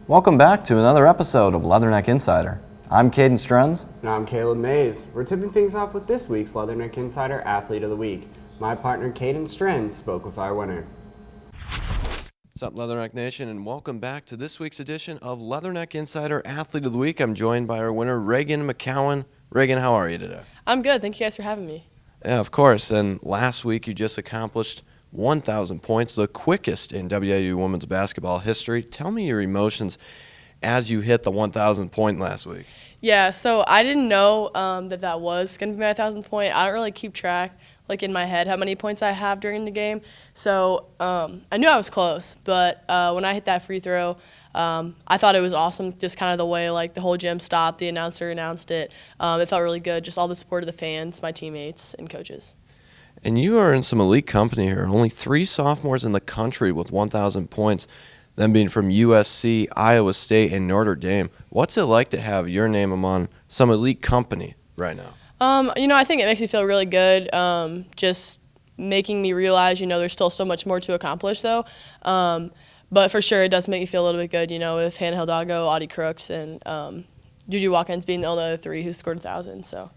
Welcome back to another episode of Leatherneck Insider. I'm Caden Strenz. And I'm Caleb Mays. We're tipping things off with this week's Leatherneck Insider Athlete of the Week. My partner Caden Strenz spoke with our winner. What's up, Leatherneck Nation, and welcome back to this week's edition of Leatherneck Insider Athlete of the Week. I'm joined by our winner, Reagan McCowan. Reagan, how are you today? I'm good. Thank you guys for having me. Yeah, of course. And last week you just accomplished 1,000 points, the quickest in WIU women's basketball history. Tell me your emotions as you hit the 1,000 point last week. Yeah, so I didn't know that was going to be my 1,000th point. I don't really keep track, in my head, how many points I have during the game. So I knew I was close, but when I hit that free throw, I thought it was awesome, just kind of the way, the whole gym stopped, the announcer announced it. It felt really good, just all the support of the fans, my teammates, and coaches. And you are in some elite company here. Only 3 sophomores in the country with 1,000 points, them being from USC, Iowa State, and Notre Dame. What's it like to have your name among some elite company right now? I think it makes me feel really good, just making me realize, there's still so much more to accomplish, though. But for sure, it does make me feel a little bit good, with Hannah Hidalgo, Audie Crooks, and Juju Watkins being the only other 3 who scored 1,000, so.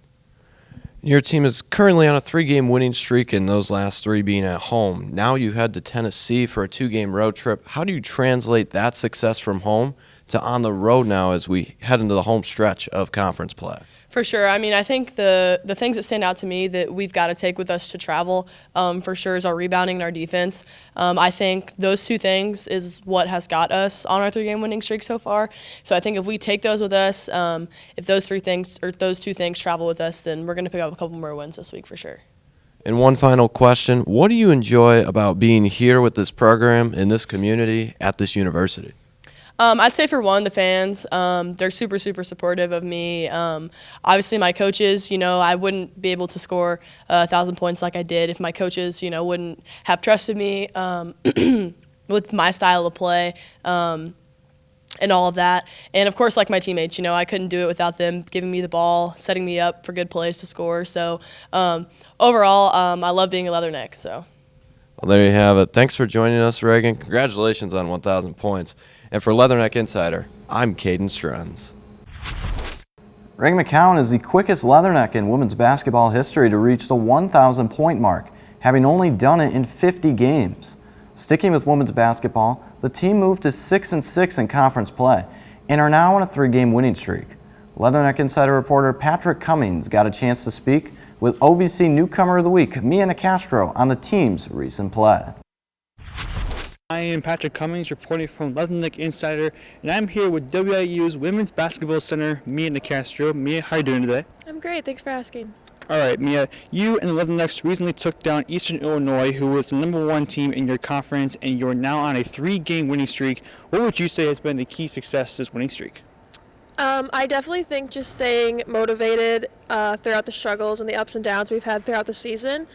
Your team is currently on a 3-game winning streak, and those last 3 being at home. Now you head to Tennessee for a 2-game road trip. How do you translate that success from home to on the road now as we head into the home stretch of conference play? For sure. I think the things that stand out to me that we've got to take with us to travel for sure is our rebounding and our defense. I think those 2 things is what has got us on our 3-game winning streak so far. So I think if we take those with us, if those 2 things travel with us, then we're going to pick up a couple more wins this week for sure. And one final question, what do you enjoy about being here with this program in this community at this university? I'd say for one, the fans, they're super, super supportive of me. Obviously, my coaches, I wouldn't be able to score 1,000 points like I did if my coaches, wouldn't have trusted me with my style of play and all of that. And, of course, my teammates, I couldn't do it without them giving me the ball, setting me up for good plays to score. So, overall, I love being a Leatherneck. So. Well, there you have it. Thanks for joining us, Reagan. Congratulations on 1,000 points. And for Leatherneck Insider, I'm Caden Strenz. Reagan McCowan is the quickest Leatherneck in women's basketball history to reach the 1,000 point mark, having only done it in 50 games. Sticking with women's basketball, the team moved to 6-6 in conference play and are now on a 3-game winning streak. Leatherneck Insider reporter Patrick Cummings got a chance to speak with OVC Newcomer of the Week, Mia Nicastro, on the team's recent play. I am Patrick Cummings reporting from Leatherneck Insider, and I'm here with WIU's Women's Basketball Center, Mia Nicastro. Mia, how are you doing today? I'm great, thanks for asking. All right, Mia, you and the Leathernecks recently took down Eastern Illinois, who was the #1 team in your conference, and you're now on a 3-game winning streak. What would you say has been the key success to this winning streak? I definitely think just staying motivated throughout the struggles and the ups and downs we've had throughout the season.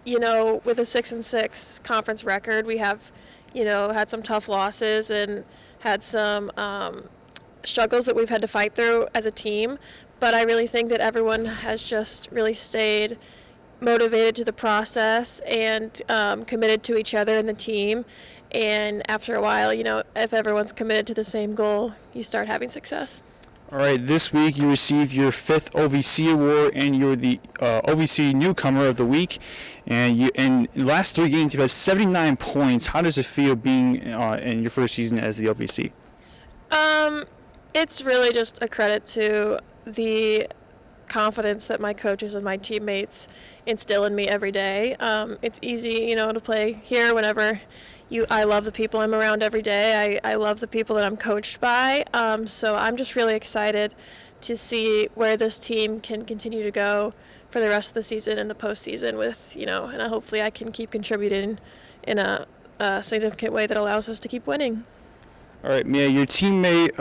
With a 6-6 conference record, we have, had some tough losses and had some struggles that we've had to fight through as a team. But I really think that everyone has just really stayed motivated to the process and committed to each other and the team. And after a while, if everyone's committed to the same goal, you start having success. All right, this week you received your 5th OVC award, and you're the OVC Newcomer of the Week. And in the last 3 games, you've had 79 points. How does it feel being in your first season as the OVC? It's really just a credit to the confidence that my coaches and my teammates instill in me every day. It's easy, to play here whenever I love the people I'm around every day. I love the people that I'm coached by. So I'm just really excited to see where this team can continue to go for the rest of the season and the postseason with, and hopefully I can keep contributing in a significant way that allows us to keep winning. All right, Mia, your teammate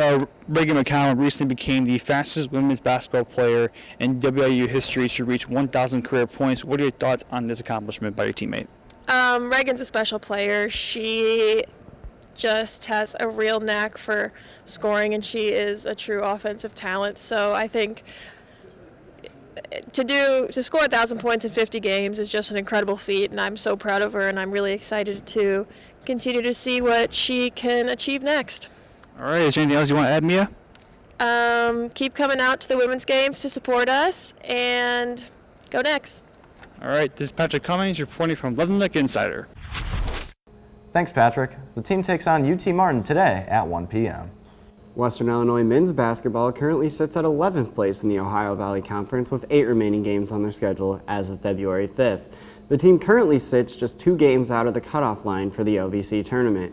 Reagan McCowan recently became the fastest women's basketball player in WIU history to reach 1,000 career points. What are your thoughts on this accomplishment by your teammate? Reagan's a special player. She just has a real knack for scoring, and she is a true offensive talent. So I think to score 1,000 points in 50 games is just an incredible feat, and I'm so proud of her, and I'm really excited to continue to see what she can achieve next. All right, is there anything else you want to add, Mia? Keep coming out to the women's games to support us, and go Next. All right, this is Patrick Cummings reporting from Leatherneck Insider. Thanks, Patrick. The team takes on UT Martin today at 1 p.m. Western Illinois men's basketball currently sits at 11th place in the Ohio Valley Conference with 8 remaining games on their schedule as of February 5th. The team currently sits just 2 games out of the cutoff line for the OVC tournament.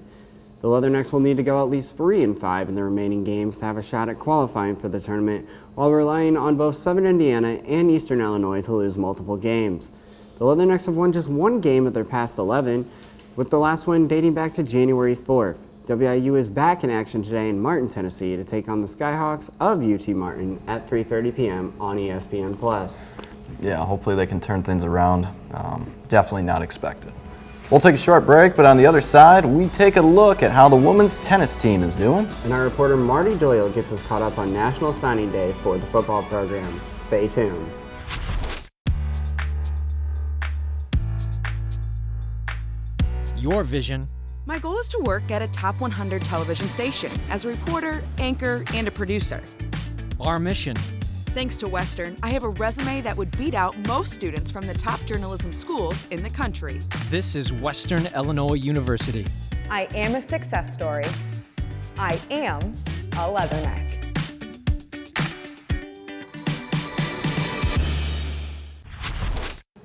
The Leathernecks will need to go at least 3-5 in the remaining games to have a shot at qualifying for the tournament, while relying on both Southern Indiana and Eastern Illinois to lose multiple games. The Leathernecks have won just 1 game of their past 11, with the last win dating back to January 4th. WIU is back in action today in Martin, Tennessee to take on the Skyhawks of UT Martin at 3:30 p.m. on ESPN+. Yeah, hopefully they can turn things around. Definitely not expected. We'll take a short break, but on the other side, we take a look at how the women's tennis team is doing. And our reporter Marty Doyle gets us caught up on National Signing Day for the football program. Stay tuned. Your vision. My goal is to work at a top 100 television station as a reporter, anchor, and a producer. Our mission. Thanks to Western, I have a resume that would beat out most students from the top journalism schools in the country. This is Western Illinois University. I am a success story. I am a Leatherneck.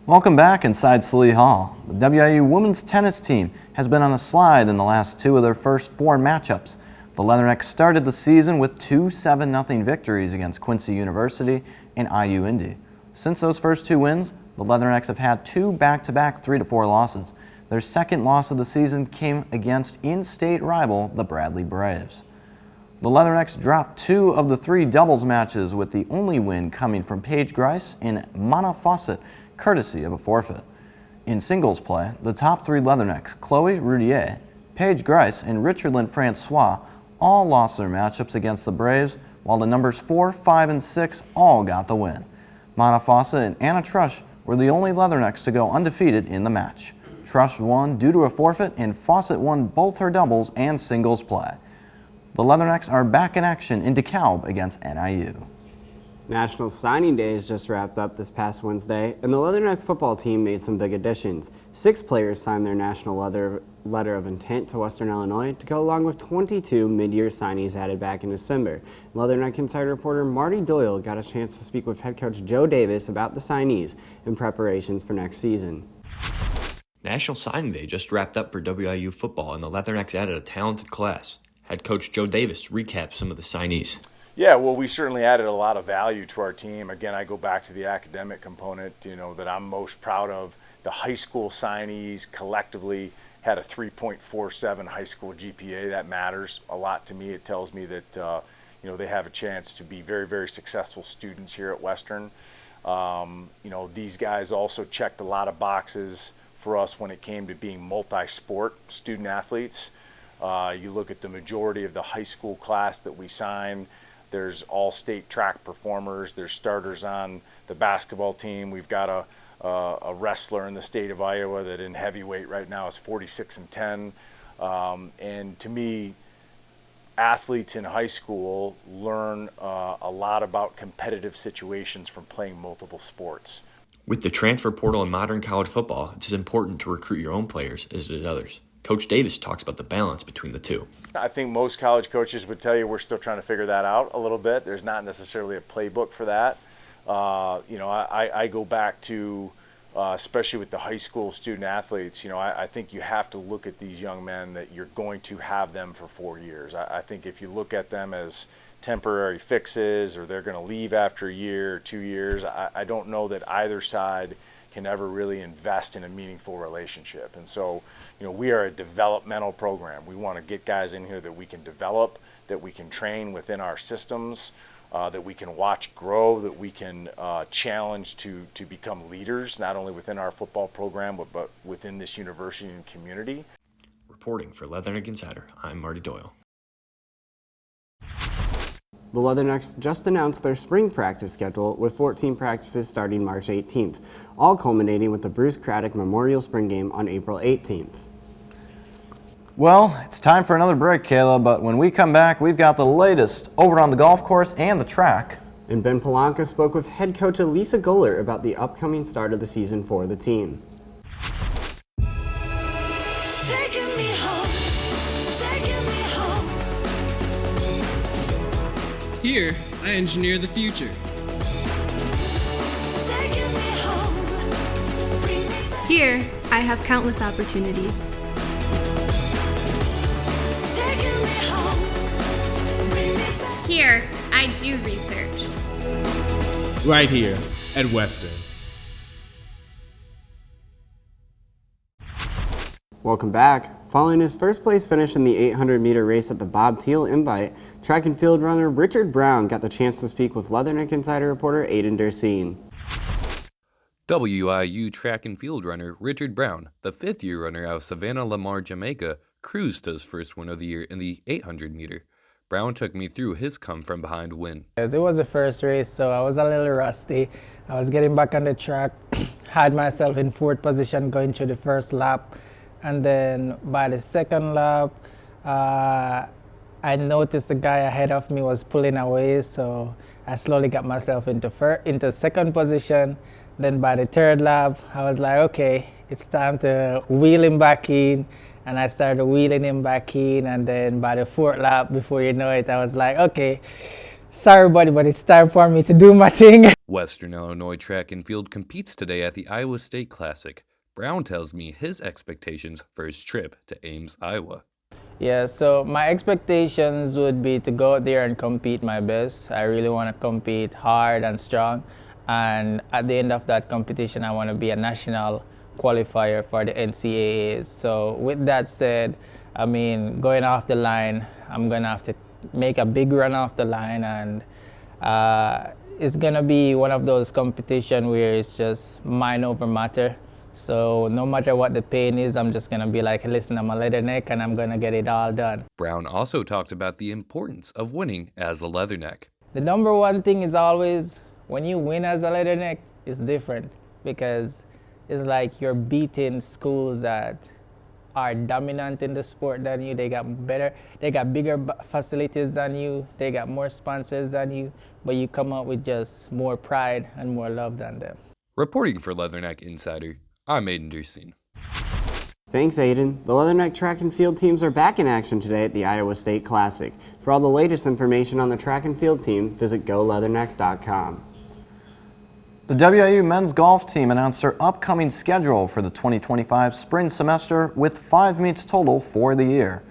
Welcome back inside Slee Hall. The WIU women's tennis team has been on a slide in the last 2 of their first 4 matchups. The Leathernecks started the season with 2 7-0 victories against Quincy University and IU Indy. Since those first 2 wins, the Leathernecks have had 2 back-to-back 3-4 losses. Their second loss of the season came against in-state rival, the Bradley Braves. The Leathernecks dropped 2 of the 3 doubles matches, with the only win coming from Paige Grice and Mana Fawcett, courtesy of a forfeit. In singles play, the top 3 Leathernecks, Chloe Roudier, Paige Grice, and Richard Lynn Francois, all lost their matchups against the Braves, while the numbers 4, 5, and 6 all got the win. Mana Fawcett and Anna Trush were the only Leathernecks to go undefeated in the match. Trush won due to a forfeit, and Fawcett won both her doubles and singles play. The Leathernecks are back in action in DeKalb against NIU. National Signing Day is just wrapped up this past Wednesday, and the Leatherneck football team made some big additions. 6 players signed their national letter of intent to Western Illinois to go along with 22 mid-year signees added back in December. Leatherneck Insider reporter Marty Doyle got a chance to speak with head coach Joe Davis about the signees and preparations for next season. National Signing Day just wrapped up for WIU football, and the Leathernecks added a talented class. Head coach Joe Davis recapped some of the signees. Yeah, well, we certainly added a lot of value to our team. Again, I go back to the academic component, that I'm most proud of. The high school signees collectively had a 3.47 high school GPA. That matters a lot to me. It tells me that, they have a chance to be very, very successful students here at Western. These guys also checked a lot of boxes for us when it came to being multi-sport student athletes. You look at the majority of the high school class that we signed. There's all-state track performers. There's starters on the basketball team. We've got a wrestler in the state of Iowa that in heavyweight right now is 46-10. And to me, athletes in high school learn a lot about competitive situations from playing multiple sports. With the transfer portal in modern college football, it's as important to recruit your own players as it is others. Coach Davis talks about the balance between the two. I think most college coaches would tell you we're still trying to figure that out a little bit. There's not necessarily a playbook for that. I go back to, especially with the high school student athletes, I think you have to look at these young men that you're going to have them for 4 years. I think if you look at them as temporary fixes or they're going to leave after a year or 2 years, I don't know that either side can ever really invest in a meaningful relationship. And so, we are a developmental program. We want to get guys in here that we can develop, that we can train within our systems, that we can watch grow, that we can challenge to become leaders, not only within our football program, but within this university and community. Reporting for Leatherneck Insider, I'm Marty Doyle. The Leathernecks just announced their spring practice schedule with 14 practices starting March 18th, all culminating with the Bruce Craddock Memorial Spring Game on April 18th. Well, it's time for another break, Kayla, but when we come back, we've got the latest over on the golf course and the track. And Ben Polanka spoke with head coach Elisa Goller about the upcoming start of the season for the team. Here, I engineer the future. Here, I have countless opportunities. Here, I do research. Right here at Western. Welcome back. Following his first place finish in the 800-meter race at the Bob Thiel Invite, track and field runner Richard Brown got the chance to speak with Leatherneck Insider reporter Aiden Dersine. WIU track and field runner Richard Brown, the fifth-year runner out of Savannah Lamar, Jamaica, cruised to his first win of the year in the 800-meter. Brown took me through his come-from-behind win. It was the first race, so I was a little rusty. I was getting back on the track, had myself in fourth position going through the first lap, and then by the second lap, I noticed the guy ahead of me was pulling away, so I slowly got myself into second position. Then by the third lap, I was like, okay, it's time to wheel him back in. And I started wheeling him back in, and then by the fourth lap, before you know it, I was like, okay, sorry buddy, but it's time for me to do my thing. Western Illinois track and field competes today at the Iowa State Classic. Brown tells me his expectations for his trip to Ames, Iowa. Yeah, so my expectations would be to go out there and compete my best. I really want to compete hard and strong. And at the end of that competition, I want to be a national qualifier for the NCAAs. So with that said, I mean, going off the line, I'm going to have to make a big run off the line, and it's going to be one of those competitions where it's just mind over matter. So no matter what the pain is, I'm just going to be like, listen, I'm a Leatherneck and I'm going to get it all done. Brown also talked about the importance of winning as a Leatherneck. The number one thing is always, when you win as a Leatherneck, it's different because it's like you're beating schools that are dominant in the sport than you. They got bigger facilities than you, they got more sponsors than you, but you come up with just more pride and more love than them. Reporting for Leatherneck Insider, I'm Aiden Dersine. Thanks, Aiden. The Leatherneck track and field teams are back in action today at the Iowa State Classic. For all the latest information on the track and field team, visit goleathernecks.com. The WIU men's golf team announced their upcoming schedule for the 2025 spring semester with 5 meets total for the year.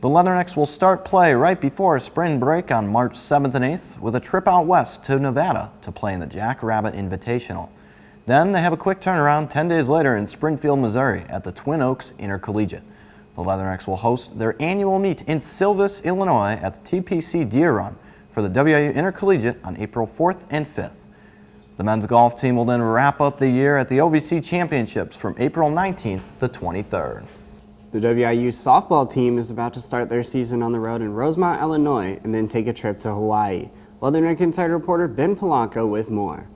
The Leathernecks will start play right before spring break on March 7th and 8th with a trip out west to Nevada to play in the Jack Rabbit Invitational. Then they have a quick turnaround 10 days later in Springfield, Missouri at the Twin Oaks Intercollegiate. The Leathernecks will host their annual meet in Silvis, Illinois at the TPC Deer Run for the WIU Intercollegiate on April 4th and 5th. The men's golf team will then wrap up the year at the OVC Championships from April 19th to 23rd. The WIU softball team is about to start their season on the road in Rosemont, Illinois, and then take a trip to Hawaii. Leatherneck Insider reporter Ben Polanka with more.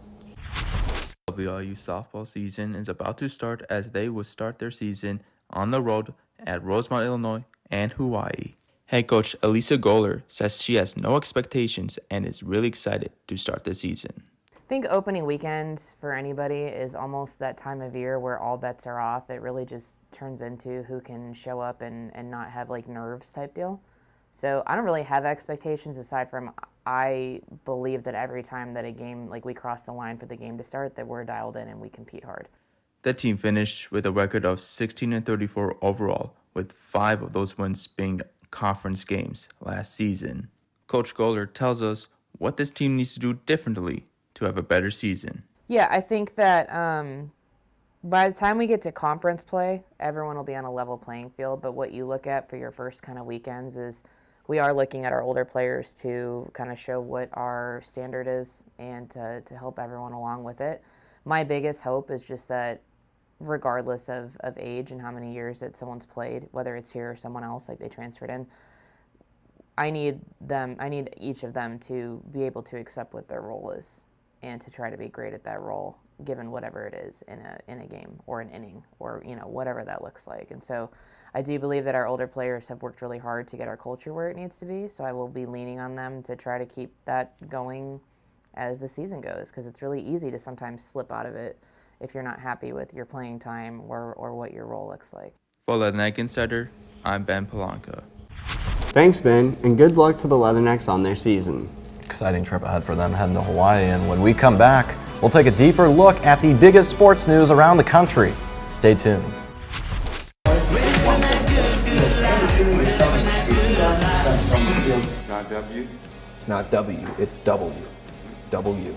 WIU softball season is about to start as they will start their season on the road at Rosemont, Illinois and Hawaii. Head coach Elisa Goller says she has no expectations and is really excited to start the season. I think opening weekend for anybody is almost that time of year where all bets are off. It really just turns into who can show up and not have like nerves type deal. So I don't really have expectations aside from I believe that every time that a game, like we cross the line for the game to start, that we're dialed in and we compete hard. The team finished with a record of 16-34 overall, with 5 of those wins being conference games last season. Coach Goller tells us what this team needs to do differently to have a better season. Yeah, I think that by the time we get to conference play, everyone will be on a level playing field. But what you look at for your first kind of weekends is we are looking at our older players to kind of show what our standard is and to help everyone along with it. My biggest hope is just that regardless of age and how many years that someone's played, whether it's here or someone else, like they transferred in, I need each of them to be able to accept what their role is and to try to be great at that role given whatever it is in a game or an inning or whatever that looks like. And so I do believe that our older players have worked really hard to get our culture where it needs to be. So I will be leaning on them to try to keep that going as the season goes, because it's really easy to sometimes slip out of it if you're not happy with your playing time or what your role looks like. For Leatherneck Insider, I'm Ben Polanca. Thanks, Ben, and good luck to the Leathernecks on their season. Exciting trip ahead for them heading to Hawaii, and when we come back, we'll take a deeper look at the biggest sports news around the country. Stay tuned. Not W? It's not W, it's W. W.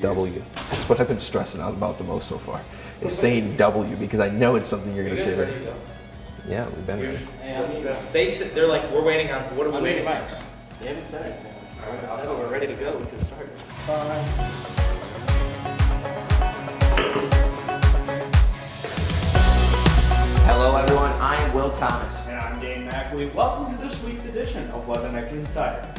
W. That's what I've been stressing out about the most so far. It's saying W because I know it's something you're going to say right. Yeah, we've been ready. They're like, we're waiting on, what are we waiting on? They haven't said it. I said we're ready to go, we can start. Hello everyone, I am Will Thomas. And I'm Dane Mackley. Welcome to this week's edition of Leatherneck Insider.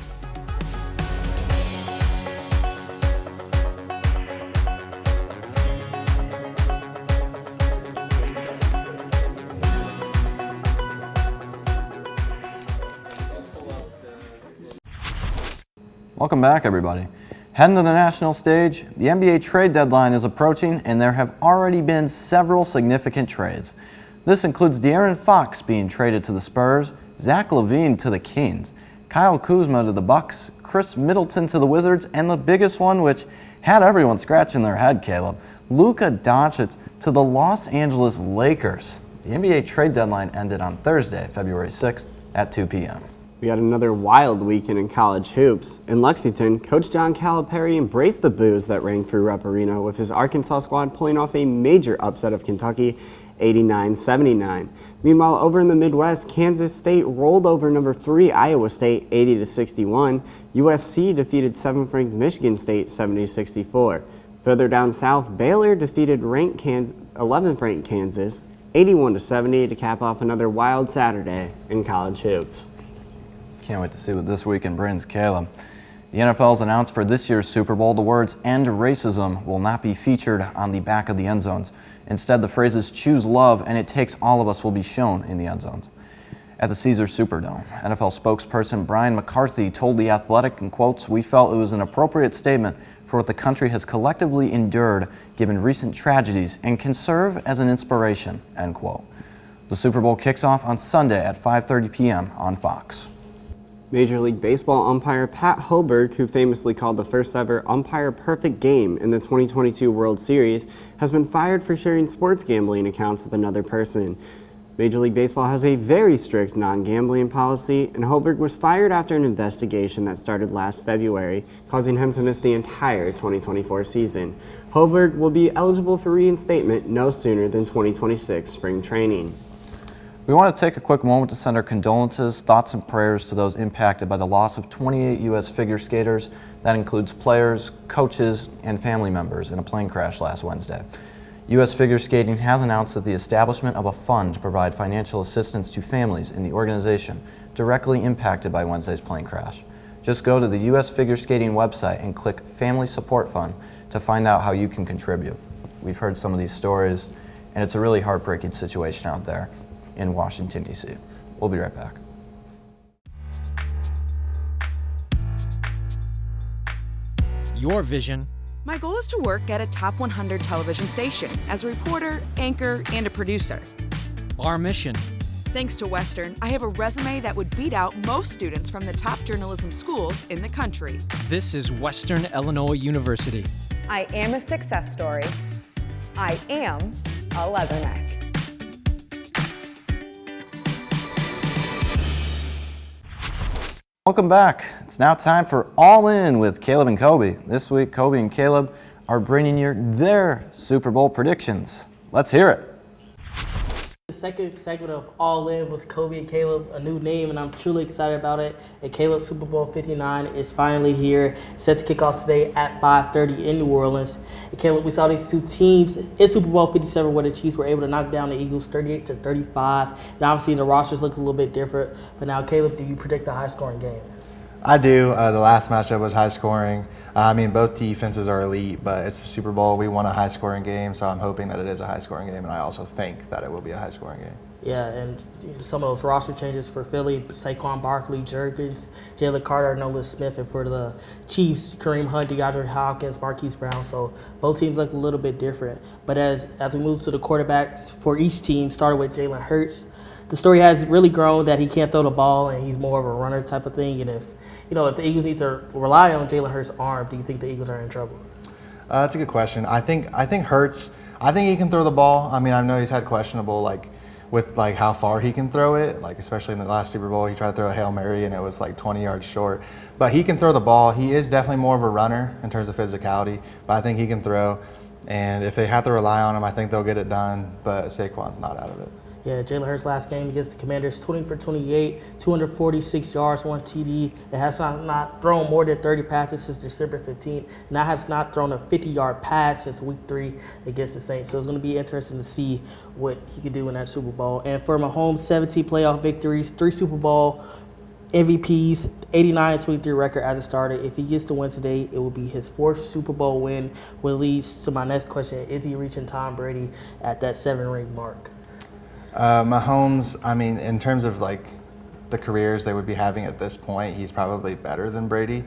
Welcome back, everybody. Heading to the national stage, the NBA trade deadline is approaching, and there have already been several significant trades. This includes De'Aaron Fox being traded to the Spurs, Zach LaVine to the Kings, Kyle Kuzma to the Bucks, Chris Middleton to the Wizards, and the biggest one, which had everyone scratching their head, Caleb, Luka Doncic to the Los Angeles Lakers. The NBA trade deadline ended on Thursday, February 6th at 2 p.m. We had another wild weekend in college hoops. In Lexington, Coach John Calipari embraced the boos that rang through Rupp Arena with his Arkansas squad pulling off a major upset of Kentucky, 89-79. Meanwhile, over in the Midwest, Kansas State rolled over number 3 Iowa State, 80-61. USC defeated 7th-ranked Michigan State, 70-64. Further down south, Baylor defeated 11th-ranked Kansas, 81-70 to cap off another wild Saturday in college hoops. Can't wait to see what this weekend brings, Caleb. The NFL's announced for this year's Super Bowl the words "End Racism" will not be featured on the back of the end zones. Instead, the phrases "Choose Love" and "It Takes All of Us" will be shown in the end zones. At the Caesars Superdome, NFL spokesperson Brian McCarthy told The Athletic, in quotes, "We felt it was an appropriate statement for what the country has collectively endured given recent tragedies and can serve as an inspiration," end quote. The Super Bowl kicks off on Sunday at 5:30 p.m. on Fox. Major League Baseball umpire Pat Hoberg, who famously called the first ever umpire perfect game in the 2022 World Series, has been fired for sharing sports gambling accounts with another person. Major League Baseball has a very strict non-gambling policy, and Hoberg was fired after an investigation that started last February, causing him to miss the entire 2024 season. Hoberg will be eligible for reinstatement no sooner than 2026 spring training. We want to take a quick moment to send our condolences, thoughts, and prayers to those impacted by the loss of 28 U.S. figure skaters. That includes players, coaches, and family members in a plane crash last Wednesday. U.S. Figure Skating has announced that the establishment of a fund to provide financial assistance to families in the organization directly impacted by Wednesday's plane crash. Just go to the U.S. Figure Skating website and click Family Support Fund to find out how you can contribute. We've heard some of these stories, and it's a really heartbreaking situation out there in Washington, D.C. We'll be right back. Your vision. My goal is to work at a top 100 television station as a reporter, anchor, and a producer. Our mission. Thanks to Western, I have a resume that would beat out most students from the top journalism schools in the country. This is Western Illinois University. I am a success story. I am a Leatherneck. Welcome back. It's now time for All In with Caleb and Kobe. This week, Kobe and Caleb are bringing you their Super Bowl predictions. Let's hear it. The second segment of All In was Kobe and Caleb, a new name, and I'm truly excited about it. And Caleb Super Bowl 59 is finally here, set to kick off today at 5:30 in New Orleans. And Caleb, we saw these two teams in Super Bowl 57 where the Chiefs were able to knock down the Eagles 38-35. And obviously the rosters look a little bit different. But now, Caleb, do you predict a high-scoring game? I do. The last matchup was high scoring. I mean, both defenses are elite, but it's the Super Bowl. We want a high scoring game, so I'm hoping that it is a high scoring game, and I also think that it will be a high scoring game. Yeah, and some of those roster changes for Philly, Saquon Barkley, Jerkins, Jalen Carter, Nolan Smith, and for the Chiefs, Kareem Hunt, DeAndre Hopkins, Marquise Brown. So both teams look a little bit different. But as we move to the quarterbacks for each team, started with Jalen Hurts, the story has really grown that he can't throw the ball and he's more of a runner type of thing. And if the Eagles need to rely on Jalen Hurts' arm, do you think the Eagles are in trouble? That's a good question. I think Hurts, I think he can throw the ball. I mean, I know he's had questionable with how far he can throw it, especially in the last Super Bowl, he tried to throw a Hail Mary and it was 20 yards short. But he can throw the ball. He is definitely more of a runner in terms of physicality, but I think he can throw. And if they have to rely on him, I think they'll get it done, but Saquon's not out of it. Yeah, Jalen Hurts' last game against the Commanders, 20 for 28, 246 yards, 1 TD. It has not thrown more than 30 passes since December 15th, and that has not thrown a 50-yard pass since Week 3 against the Saints. So it's going to be interesting to see what he can do in that Super Bowl. And for Mahomes, 17 playoff victories, 3 Super Bowl MVPs, 89-23 record as a starter. If he gets to win today, it will be his 4th Super Bowl win, which leads to my next question. Is he reaching Tom Brady at that 7-ring mark? Mahomes, I mean, in terms of the careers they would be having at this point, he's probably better than Brady,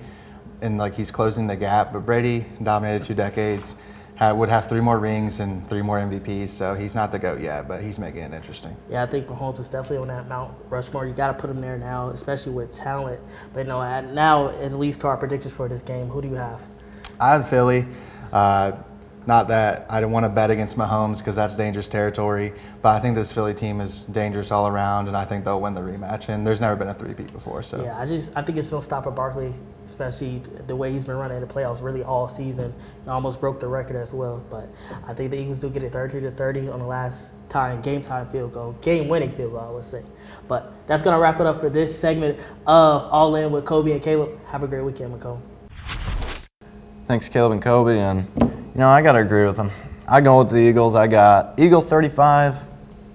and he's closing the gap. But Brady dominated 2 decades, would have 3 more rings and 3 more MVPs, so he's not the GOAT yet, but he's making it interesting. Yeah, I think Mahomes is definitely on that Mount Rushmore. You got to put him there now, especially with talent. But now, at least to our predictions for this game, who do you have? I have Philly. Not that I don't want to bet against Mahomes because that's dangerous territory, but I think this Philly team is dangerous all around, and I think they'll win the rematch. And there's never been a 3-peat before. So yeah, I think it's no stop at Barkley, especially the way he's been running the playoffs really all season. He almost broke the record as well. But I think the Eagles do get it 30-30 on the last game-time field goal, game-winning field goal, I would say. But that's gonna wrap it up for this segment of All In with Kobe and Caleb. Have a great weekend, McComb. Thanks, Caleb and Kobe, and I got to agree with them. I go with the Eagles. I got Eagles 35,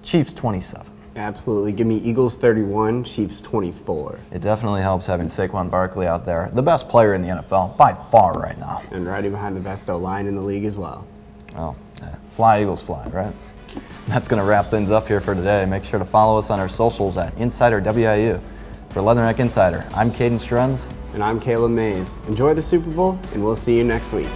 Chiefs 27. Absolutely. Give me Eagles 31, Chiefs 24. It definitely helps having Saquon Barkley out there, the best player in the NFL by far right now. And right behind the best O-line in the league as well. Well, fly, Eagles, fly, right? That's going to wrap things up here for today. Make sure to follow us on our socials at Insider WIU. For Leatherneck Insider, I'm Caden Strunz. And I'm Caleb Mays. Enjoy the Super Bowl, and we'll see you next week.